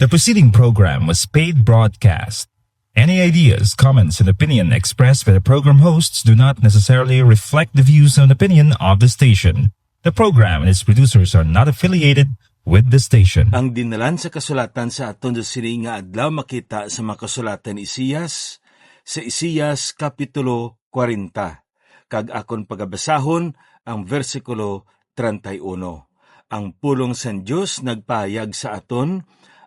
The preceding program was paid broadcast. Any ideas, comments, and opinion expressed by the program hosts do not necessarily reflect the views and opinion of the station. The program and its producers are not affiliated with the station. Ang dinalan sa kasulatan sa aton sini nga adlaw makita sa mga kasulatan ni Isaias, sa Isaias Kapitulo 40. Kag akon pagabasahon ang versikulo 31. Ang pulong sa Dios nagpayag sa aton,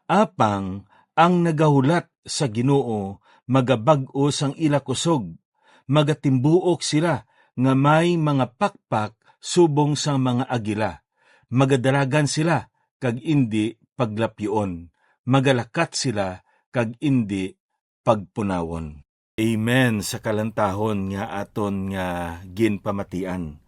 apang ang nagahulat sa Ginoo magabag-o sang ila kusog, magatimbuok sila nga may mga pakpak subong sang mga agila, magadaragan sila kag indi paglapyon, magalakat sila kag indi pagpunawon. Amen sa kalantahon nga aton nga ginpamatian.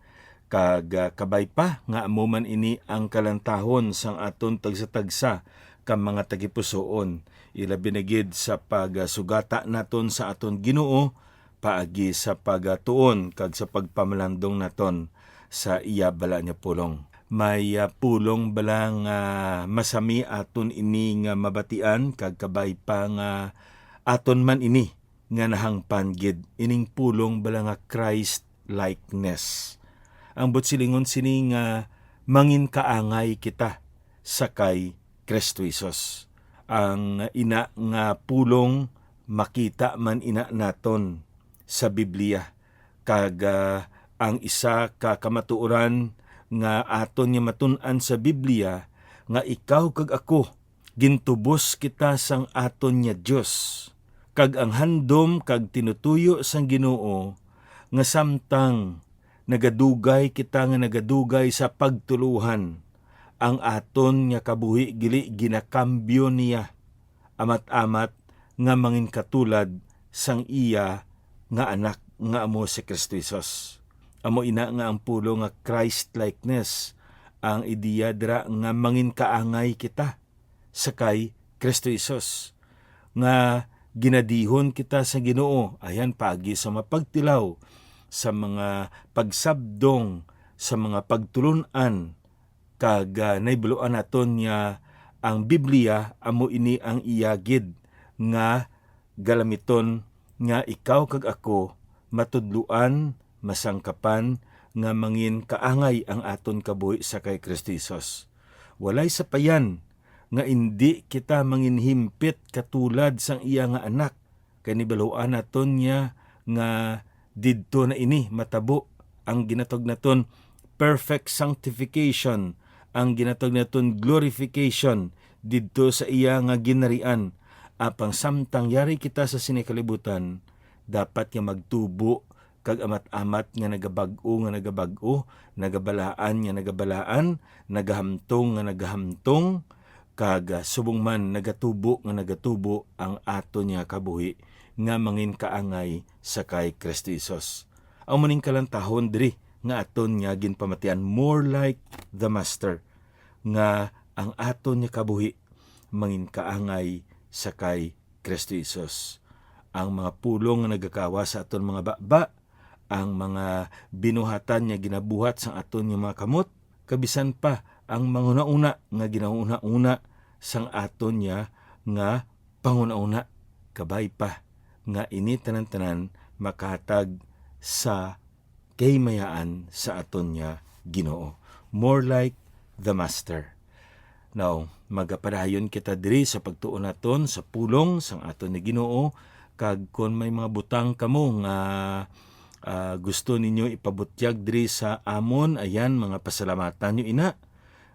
Kag kabay pa nga amuman ini ang kalantahon sang aton tagsa-tagsa ka mga tagipusoon. Ilabi na gid sa pagsugata naton sa aton Ginoo paagi sa pagatuon kag sa pagpamalandong naton sa iya bala niya pulong. May pulong bala nga masami aton ini nga mabatian kag kabay pa nga aton man ini nga nahangpan gid ining pulong bala nga Christ likeness. Ang butsilingon sini nga mangin kaangay kita sakay Kristo Jesus. Ang ina nga pulong makita man ina naton sa Biblia kag ang isa ka kamatuoran nga aton nga matun-an sa Biblia nga ikaw kag ako gintubos kita sang aton nga Dios kag ang handom kag tinutuyo sang Ginoo nga samtang nagadugay kita nga nagadugay sa pagtuluhan ang aton nga kabuhi gili ginakambyo niya amat-amat nga mangin katulad sang iya nga anak nga amo si Kristo Jesus. Amo ina nga ang pulo nga Christ likeness, ang ideya dira nga mangin kaangay kita sakay Kristo Jesus, nga ginadihon kita sa Ginoo ayan paagi sa mapagtilaw, sa mga pagsabdong, sa mga pagtulunan, kag naibuluan naton nga ang Biblia amo ini ang iyagid nga galamiton nga ikaw kag ako matudluan, masangkapan nga mangin kaangay ang aton kabuhi sa kay Kristo Jesus. Walay sapayan nga indi kita manginhimpit katulad sang iya nga anak, kay nibaluan naton niya nga didto na ini matabo ang ginatog naton perfect sanctification, ang ginatog naton glorification didto sa iya nga ginarian. Apang samtang yari kita sa sinikalibutan, dapat nga magtubo kag amat-amat nga nagabag-o, nagabalaan nga nagabalaan, nagahamtong nga nagahamtong, kag subong man nagatubo nga nagatubo ang ato niya kabuhi nga mangin kaangay sa kay Kristo Jesus. Ang maning kalantahon diri nga aton nga ginpamatian more like the Master, nga ang aton niya kabuhi mangin kaangay sa kay Kristo Jesus. Ang mga pulong nga nagakawa sa aton mga baba, ang mga binuhatan niya ginabuhat sa aton nga mga kamot, kabisan pa ang manguna-una nga ginauna-una sang aton niya nga panguna-una, kabay pa nga ini tanan-tanan makahatag sa kaymayaan sa aton niya Ginoo. More like the Master. Now, magapadayon kita diri sa pagtuon naton sa pulong sang aton ni Ginoo, kag kon may mga butang kamo nga gusto ninyo ipabutyag diri sa amon, ayan mga pasalamatan nyo ina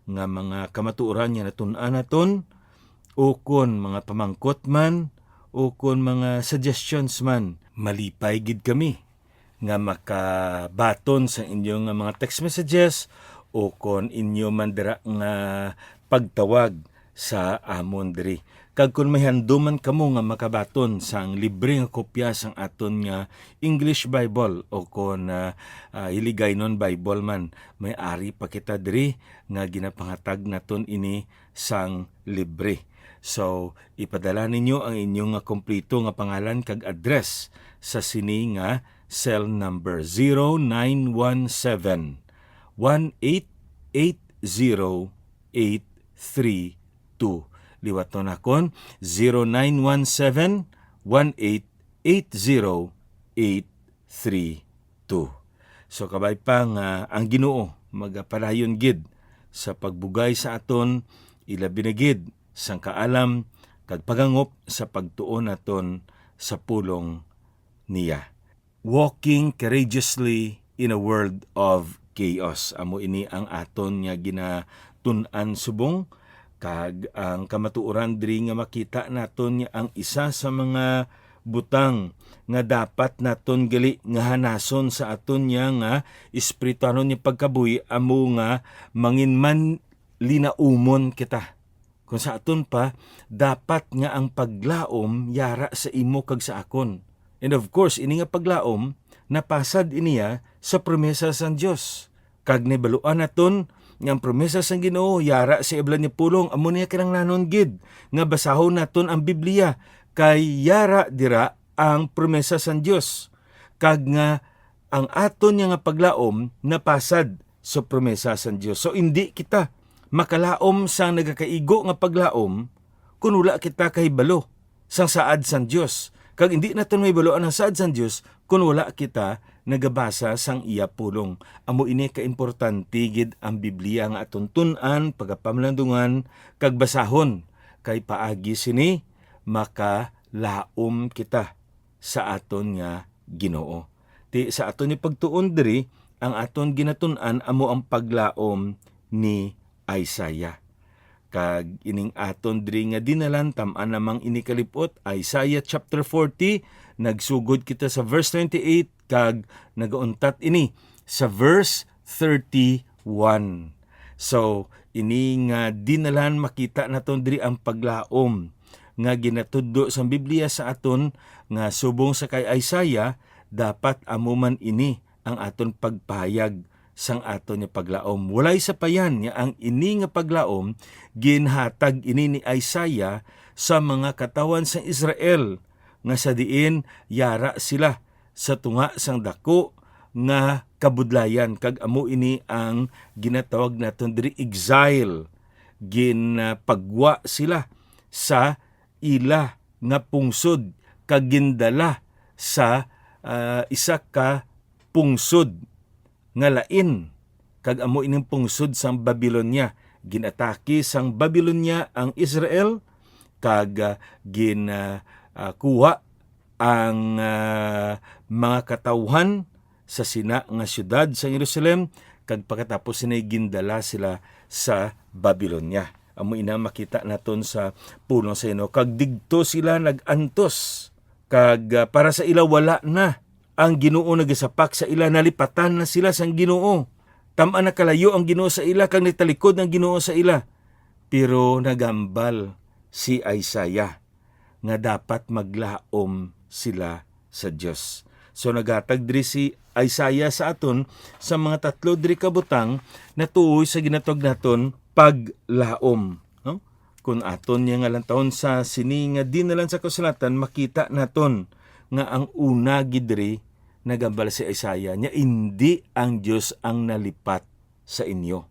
nga mga kamatuoran niya natun-an naton, o kon mga pamangkot man, o kon mga suggestions man, malipay gid kami nga makabaton sa inyong mga text messages o kon inyo man dira nga pagtawag sa amon diri. Kag kun may handuman kamo nga makabaton sang libre nga kopya sang aton nga English Bible o kon Hiligaynon Bible man, may ari pa kita diri nga ginapangatag naton ini sang libre. So ipadala ninyo ang inyong kompleto nga pangalan kag address sa sini nga cell number 0917 1880832. liwaton akon 0917-1880-832. So kabay pa nga ang Ginoo magapadayon gid sa pagbugay sa aton, ilabi na gid sang kaalam kag pagangop sa pagtuon naton sa pulong niya. Walking courageously in a world of chaos. Amo ini ang aton nga ginatun-an subong, kag ang kamatuoran diri nga makita naton nga ang isa sa mga butang nga dapat naton gali nga hanason sa aton nya nga espirituhanon nya pagkabuhi amo nga manginman linaumon kita. Kung sa aton pa, dapat nga ang paglaom yara sa imo kag sa akon. And of course, ini nga paglaom, napasad iniya sa promesa sang Dios. Kag nibaluan naton nga ang promesa sang Ginoo yara sa iblan ni pulong, amo niya kinahanglanon gid nga basahon naton ang Biblia kay yara dira ang promesa sang Dios. Kag nga ang aton nga paglaom napasad sa promesa sang Dios. So hindi kita makalaom sang nagakaigo nga paglaom kung wala kita kahibalo sang saad sang Dios. Kag hindi naton may baloan ang saad sang Dios kung wala kita nagabasa sang iya pulong. Amo ini kaimportante gid ang Biblia nga aton tun-an, pagapamlandungan kag basahon kay paagi sini makalaom kita sa aton nga Ginoo. Ti sa aton ni pagtuon diri, ang aton ginatun-an amo ang paglaom ni Isaiah. Kag ining aton diri nga dinalan tam-an namang ini kalipot, Isaiah chapter 40, nagsugod kita sa verse 28 kag nagauntat ini sa verse 31. So ini nga dinalan makita naton diri ang paglaom nga ginatudlo sa Biblia sa aton nga subong sa kay Isaiah, dapat amuman ini ang aton pagpahayag sang aton nga paglaom. Walay sa payan nga ang ini nga paglaom ginhatag ini ni Isaiah sa mga katawan sa Israel nga sa diin yara sila sa tunga sang dako nga kabudlayan, kag amo ini ang ginatawag naton diri exile. Ginpagwa sila sa ila nga pungsod kag gindala sa isa ka pungsod nga lain, kag amo ining pungsod sang Babylonia. Ginatake sang Babylonia ang Israel kag kuha ang mga katawhan sa sina nga syudad sa Jerusalem, kag pagkatapos sinay gindala sila sa Babylonia. Amo ina makita naton sa pulong sa Ginoo, kag digto sila nagantos, kag para sa ila wala na ang Ginoo nagasapak sa ila, nalipatan na sila sang Ginoo. Tam-an na kalayo ang Ginoo sa ila, kag nitalikod ng Ginoo sa ila. Pero nagambal si Isaiah nga dapat maglaom sila sa Dios. So nagatag diri si Isaiah sa aton sa mga tatlo diri ka butang na tuoy sa ginatawag naton paglaom. No? Kung aton niya nga lantawon sa sini nga dinalan sa kasulatan, makita naton nga ang una gidri nagambal si Isaiah nya hindi ang Dios ang nalipat sa inyo,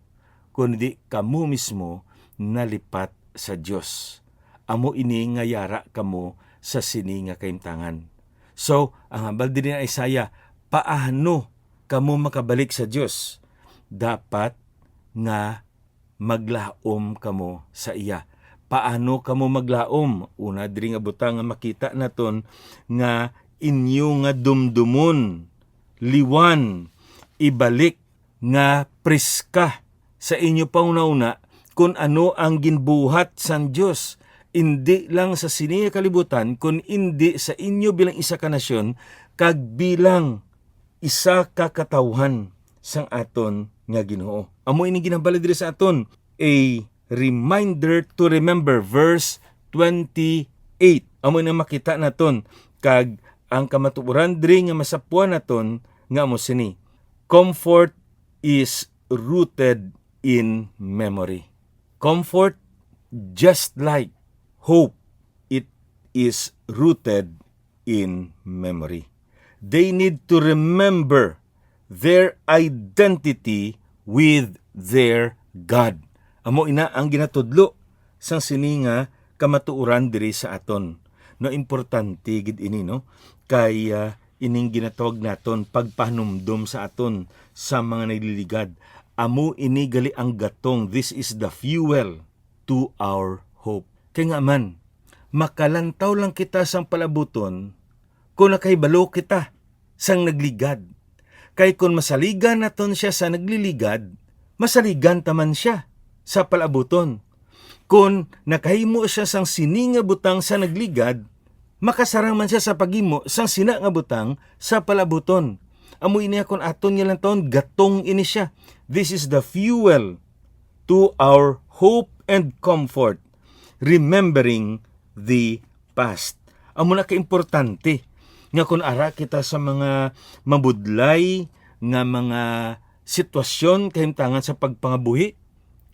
kundi kamo mismo nalipat sa Dios. Amo ini nga yara kamo sa sini nga kaimtangan. So ang hambal din ni Isaiah, paano kamo makabalik sa Dios? Dapat nga maglaom kamo sa iya. Paano kamo maglaom? Una diri nga butang nga makita naton nga inyo nga dumdumon, liwan, ibalik nga preska sa inyo pauna-una kung ano ang ginbuhat sang Dios. Hindi lang sa sini nga kalibutan, kun hindi sa inyo bilang isa ka nasyon, kag bilang isa ka katawhan sang aton nga Ginoo. Amo ini ginabali diri sa aton, a reminder to remember, verse 28. Amo na makita naton, kag ang kamatuoran diri nga masapuan naton nga amo sini. Comfort is rooted in memory. Comfort, just like hope, it is rooted in memory. They need to remember their identity with their God. Amo ina ang ginatudlo sang sini nga kamatuoran diri sa aton. No, importante gid ini, no? Kay ining ginatawag naton pagpahanumdum sa aton sa mga nagliligad. Amo ini gali ang gatong. This is the fuel to our hope. Kaya nga man, makalantaw lang kita sang palabuton kung nakahibalo kita sang nagligad. Kay kung masaligan naton siya sa nagliligad, masaligan taman siya sa palabuton. Kung nakahimo siya sang sini nga butang sa nagligad, makasarang man siya sa paghimo sang sina nga butang sa palabuton. Amo ini akon aton nga lang taon, gatong ini siya. This is the fuel to our hope and comfort, remembering the past. Amo na kaimportante nga kung ara kita sa mga mabudlay nga mga sitwasyon kahimtangan sa pagpangabuhi,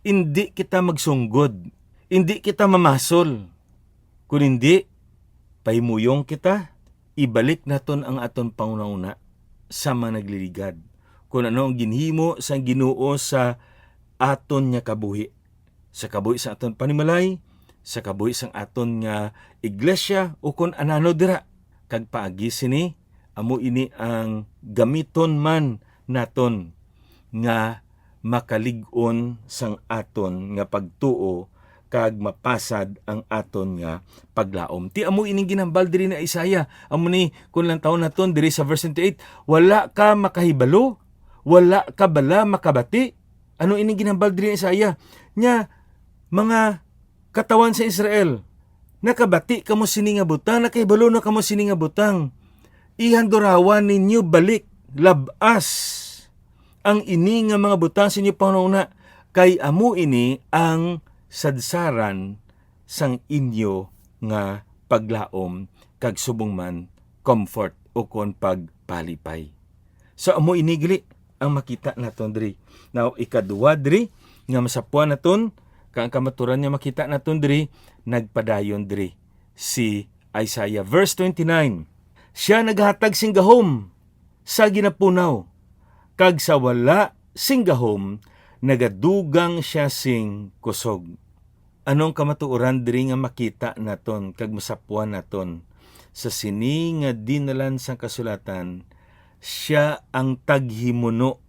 hindi kita magsunggod, hindi kita mamasol. Kung hindi, pahimuyong kita, ibalik naton ang aton pangunauna sa mga nagliligad. Kung ano ang ginhimo sa Ginoo sa aton nga kabuhi. Sa kabuhi sa aton panimalay, sa kabuhi sa aton nga iglesia, o kung anano dira. Kag paagi sini, amo ini ang gamiton man naton nga makalig-on sang aton nga pagtuo kag mapasad ang aton nga paglaom. Ti amo ining ginambal diri na Isaiah. Amo ni kun lang taon naton diri sa verse 28, wala ka makahibalo, wala ka bala makabati. Ano ining ginambal diri na Isaiah? Nya mga katawan sa Israel, nakabati kamo sini nga butang, nakahibalo na kamo sini nga butang. Ihandurawan ninyo balik labas ang ini nga mga butang sa inyo panuna, kay amo ini ang sadsaran sang inyo nga paglaom kag subong man comfort o kon pagpalipay. So amo inigli ang makita naton diri. Now ikaduwa diri nga masapuan naton kang kamaturan nga makita naton diri, nagpadayon diri si Isaiah. Verse 29, siya naghatag sing gahom sa ginapunaw, kag sa wala sing gahom nagadugang siya sing kusog. Anong kamatuoran diri nga makita naton kag masapuan naton? Sa sini nga dinalan sang kasulatan, siya ang taghimuno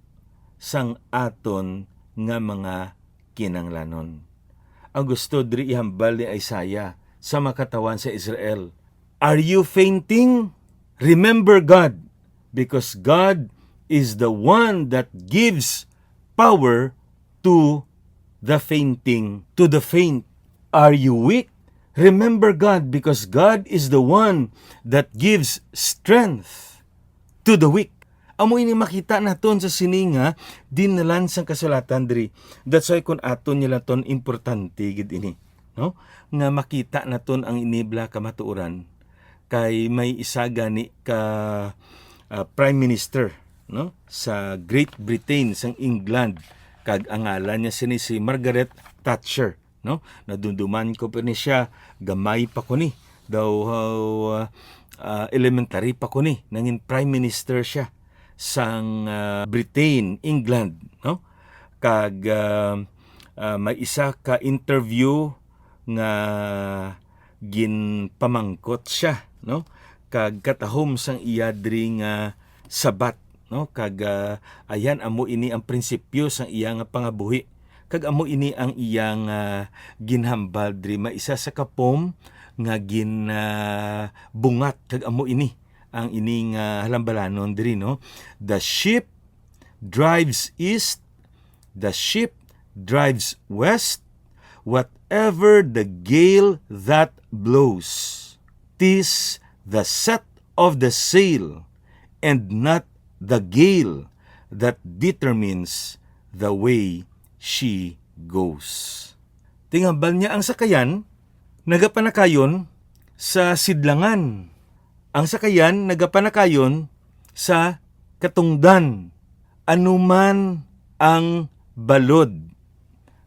sang aton nga mga kinanglanon. Ang gusto diri ihambal ni Isaiah sa makatawan sa Israel. Are you fainting? Remember God, because God is the one that gives power to the fainting, to the faint. Are you weak? Remember God, because God is the one that gives strength to the weak. Amo ini makita naton sa sininga dinalan sang kasulatan diri. That's why kun aton nila ton importante gid ini, no? Nga makita naton ang inibla kamatuoran kay may isa gani ka Prime Minister, no, sa Great Britain sang England, kag ang ngalan niya si Margaret Thatcher, no? Nadunduman ko pa ni siya, gamay pa ko ni daw elementary pa ko ni nangin Prime Minister siya sang Britain, England, no? Kag may isa ka interview nga ginpamangkot siya, no? Kag katahom sang iya diri nga sabat, no? Kag ayan amo ini ang prinsipyo sang iya nga pangabuhi. Kag amo ini ang iyang ginhambal diri maisa sa kapom nga bungat, kag amo ini ang ining halambalanon diri, no? The ship drives east, the ship drives west, whatever the gale that blows. 'Tis the set of the sail and not the gale that determines the way she goes. Tingambal niya ang sakayan, nagapanakayon sa sidlangan. Ang sakayan nagapanakayon sa katungdan. Anuman ang balod,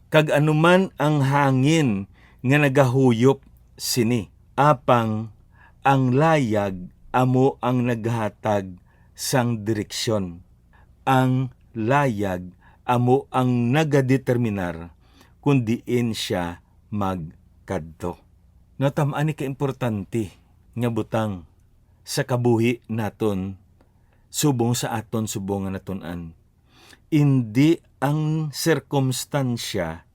kag anuman ang hangin nga nagahuyop sini. Apang ang layag amo ang naghatag sang direksyon. Ang layag amo ang nagadeterminar kung diin siya magkadto. Natam-an ni kaimportante nga butang sa kabuhi naton subong sa aton subong nga natun-an. Hindi ang sirkumstansya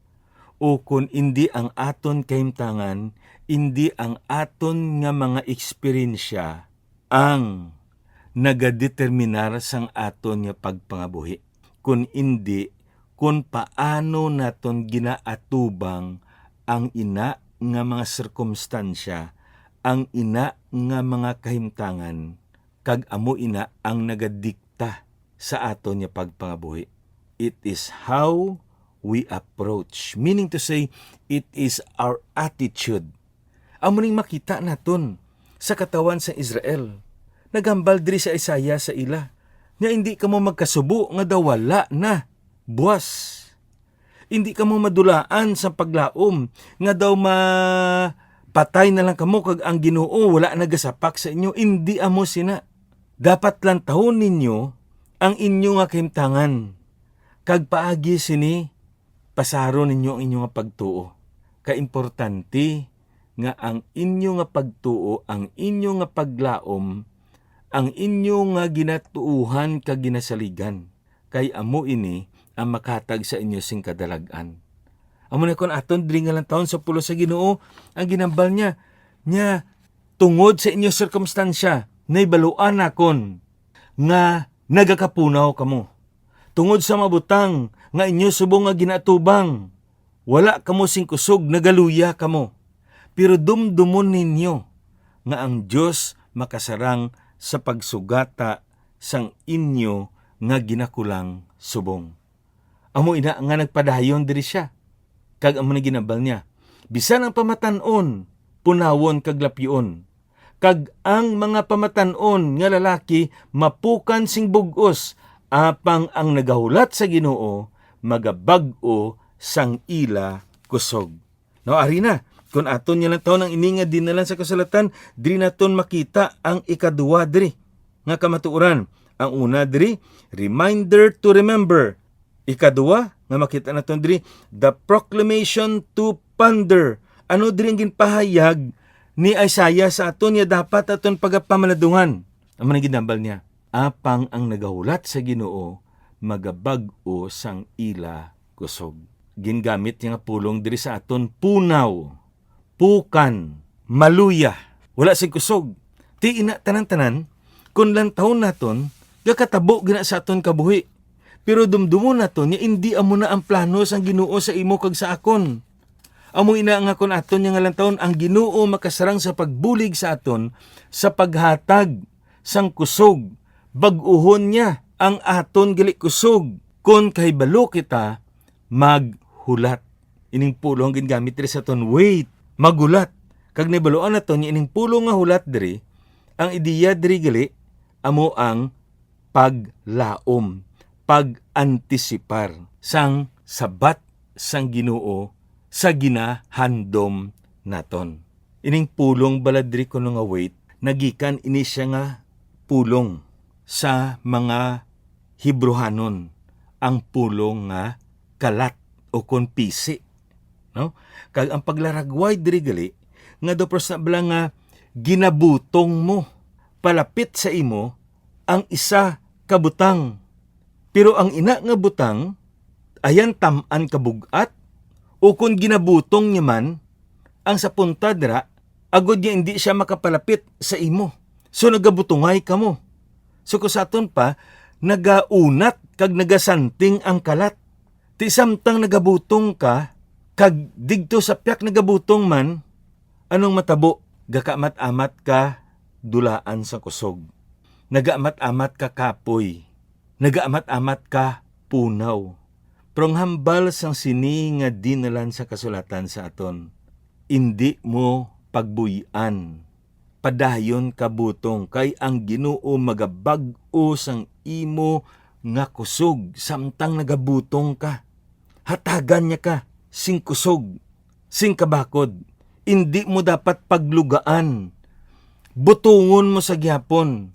o kun hindi ang aton kahimtangan, hindi ang aton nga mga eksperyensya ang nagadeterminar sang aton nga pagpangabuhi. Kun hindi, kung paano naton ginaatubang ang ina nga mga sirkumstansya, ang ina nga mga kahimtangan, kag amo ina ang nagadikta sa aton nga pagpangabuhi. It is how we approach. Meaning to say, it is our attitude. Amo ning makita naton sa katawan sa Israel. Nagambal diri sa Isaiah sa ila, nga hindi ka mo magkasubo nga daw wala na buwas. Hindi ka mo madulaan sa paglaom nga daw patay na lang kamo kag ang Ginoo wala nagasapak sa inyo. Hindi amo sina. Dapat lang tahon ninyo ang inyo nga kahimtangan. Kag paagi sini pasaro ninyo ang inyo nga pagtuo. Kaimportante nga ang inyo nga pagtuo, ang inyo nga paglaom, ang inyo nga ginatuuhan kag ginasaligan. Kay amo ini ang makatag sa inyo sing kadalagan. Amo na kon aton diri nga lang taon sa pulo sa Ginoo, ang ginambal niya tungod sa inyo sirkumstansya, naibaluan nakon nga nagakapunaw kamo. Tungod sa mabutang nga inyo subong nga ginatubang, wala kamo sing kusog, nagaluya kamo. Pero dumdumon ninyo nga ang Dios makasarang sa pagsugata sang inyo nga ginakulang subong. Amo ina nga nagpadayon diri siya. Kag amo na ginabal niya. Bisan ang pamatanon, punawon kag lapyon. Kag ang mga pamatanon nga lalaki mapukan sing bugos, apang ang nagahulat sa Ginoo magabag-o sang ila kusog. No, ari na. Kung aton niya lang taon ang ininga dinalan sa kasulatan, diri naton makita ang ikaduwa diri nga kamatuoran. Ang una diri, reminder to remember. Ikaduwa, nga makita naton diri, the proclamation to ponder. Ano diri ang ginpahayag ni Isaiah sa aton nga dapat aton pagapamanadungan. Ang ginambal niya, apang ang nagahulat sa Ginoo magabag-o sang ila kusog. Gingamit niya nga pulong diri sa aton punaw, pukan, maluya, wala sing kusog. Ti ina tanan-tanan, kung lang taon naton, gakatabo gina sa aton kabuhi. Pero dumdumon naton, niya hindi amo na ang plano sang Ginoo sa imo kag sa akon. Amo ina nga kon aton nga lang taon, ang Ginoo makasarang sa pagbulig sa aton, sa paghatag sang kusog. Bag-uhon niya ang aton gali kusog. Kung kahibalo kita, maghulat. Ining pulong gingamit diri sa aton, wait, magulat. Kag nibaloan naton ining pulong nga hulat diri, ang ideya diri gali amo ang paglaom, pag-antisipar sang sabat sang Ginoo sa ginahandom naton. Ining pulong balad diri kuno nga wait, nagikan ini siya nga pulong sa mga Hebrehanon, ang pulong nga kalat o konpisi. No? Kag ang paglaragway diri gali nga do na bala nga ginabutong mo palapit sa imo ang isa ka butang. Pero ang ina nga butang ayan tam-an kabugat o kung ginabutong niya man ang sa punta dira agod niya hindi siya makapalapit sa imo. So nagabutungay kamo. So kusaton pa nagaunat kag nagasanting ang kalat. Ti samtang nagabutong ka kag digto sa piyak nagabutong man, anong matabo? Gakamat-amat ka dulaan sa kusog. Nagaamat-amat ka kapoy. Nagaamat-amat ka punaw. Prong hambal sang sini nga dinalan sa kasulatan sa aton. Indi mo pagbuyan. Padayon ka butong kay ang Ginoo magabag-o sang imo nga kusog samtang nagabutong ka. Hatagan niya ka sing kusog, sing kabakod. Hindi mo dapat paglugaan. Butungon mo sa gyapon.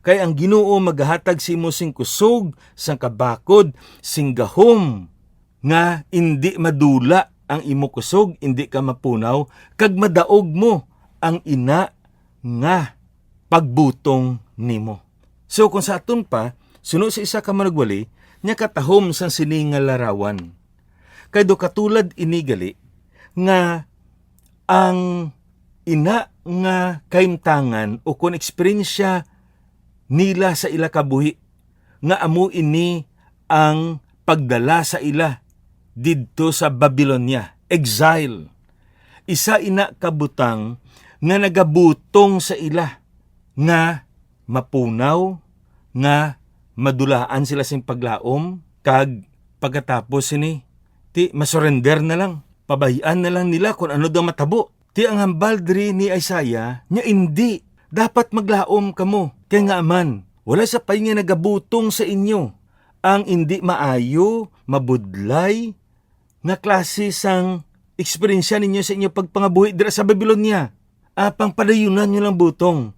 Kay ang Ginoo maghatag si mo sing kusog, sang kabakod, sing gahom, nga hindi madula ang imo kusog indi ka mapunaw kag madaog mo ang ina nga pagbutong nimo. So kung sa aton pa, suno sa isa ka managwali, nya katahom sang sini nga larawan. Kay do katulad inigali nga ang ina nga kaimtangan o kung eksperyensya nila sa ila kabuhi nga amo ini ang pagdala sa ila didto sa Babylonia, exile. Isa ina kabutang nga nagabutong sa ila nga mapunaw, nga madulaan sila sing paglaom, kag pagkatapos sini, ti masurrender na lang, pabayaan na lang nila kung ano daw matabo. Ti ang hambal diri ni Isaiah, nya hindi, dapat maglaom kamo, kaya nga aman, wala sa pay nga nagabutong sa inyo, ang hindi maayo, mabudlay, nga klase sang eksperyensya ninyo sa inyo pagpangabuhi dira sa Babylonia. Apang padayunan nyo lang butong,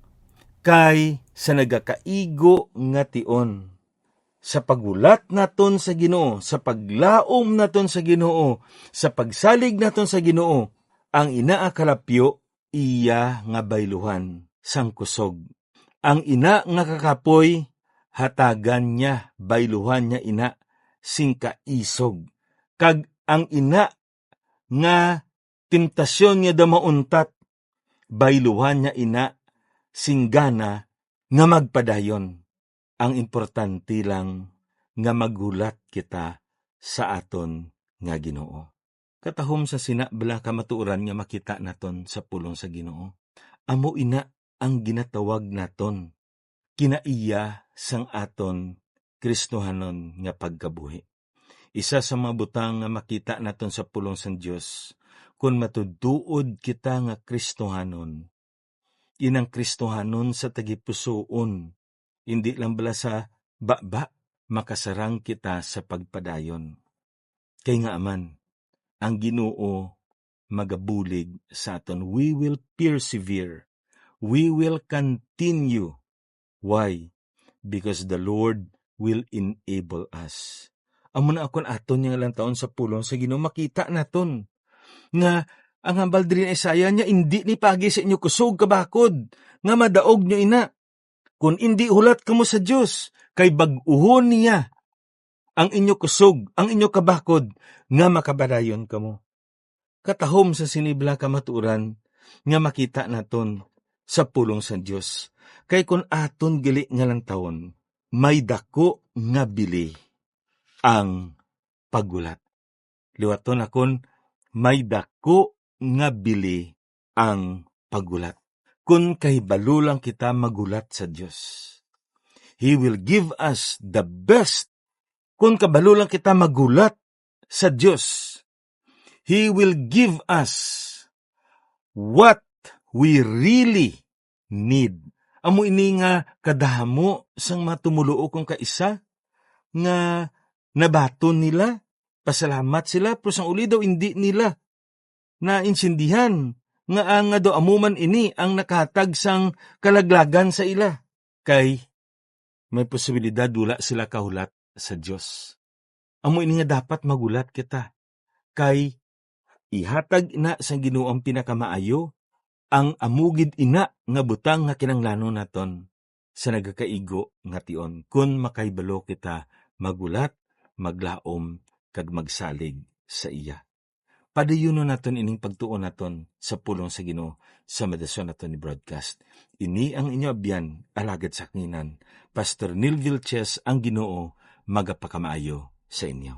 kay sa nagakaigo nga tion. Sa pagulat naton sa Ginoo, sa paglaom naton sa Ginoo, sa pagsalig naton sa Ginoo, ang ina kalapyo, iya nga bayluhan, sang kusog. Ang ina nga kakapoy, hatagan niya, bayluhan niya ina, sing kaisog. Kag ang ina nga tentasyon niya da mauntat, bayluhan niya ina, singgana nga magpadayon. Ang importante lang nga maghulat kita sa aton nga Ginoo. Katahom sa sinabla kamatuoran nga makita naton sa pulong sa Ginoo. Amo ina ang ginatawag naton, kinaiya sang aton Kristohanon nga pagkabuhi. Isa sa mga butang nga makita naton sa pulong sa Dios, kung matuduod kita nga Kristohanon, inang Kristohanon sa tagipusoon, hindi lang bala sa baba, makasarang kita sa pagpadayon. Kay nga aman, ang Ginoo magabulig sa aton. We will persevere. We will continue. Why? Because the Lord will enable us. Amo na akon aton nga lang taon sa pulong sa Ginoo, makita naton nga ang hambal diri ni Isaiah niya, hindi ni pagi sa inyo kusog kabakod, nga madaog nyo ina. Kung hindi hulat kamo sa Dios, kay bag-uhon niya ang inyo kusog, ang inyo kabakod, nga makabadayon kamo. Katahom sa sinibla kamaturan, nga makita naton sa pulong sa Dios. Kay kung aton gali nga lang taon, may dako nga bili ang pagulat. Liwaton akon, may dako nga bili ang pagulat. Kung kahibalo lang kita magulat sa Diyos, He will give us the best. Kung kabalo lang kita magulat sa Diyos, He will give us what we really need. Amo ini nga kadamo sang matumuluo kung kaisa nga nabaton nila, pasalamat sila, pero sang uli daw hindi nila na insindihan nga ang do amuman ini ang nakahatag sang kalaglagan sa ila. Kay may posibilidad dula sila kahulat sa Dios. Amo ini nga dapat magulat kita. Kay ihatag ina sang Ginoo ang pinakamaayo, ang amugid ina nga butang nga kinanglano naton sa nagakaigo nga tion. Kun makaibalo kita magulat, maglaom, kag magsalig sa iya. Padayuno naton ining pagtuon naton sa pulong sa Ginoo sa medasyon naton ni broadcast. Ini ang inyo abyan, alagad sakninan, Pastor Neil Vilches, ang Ginoo, magapakamaayo sa inyo.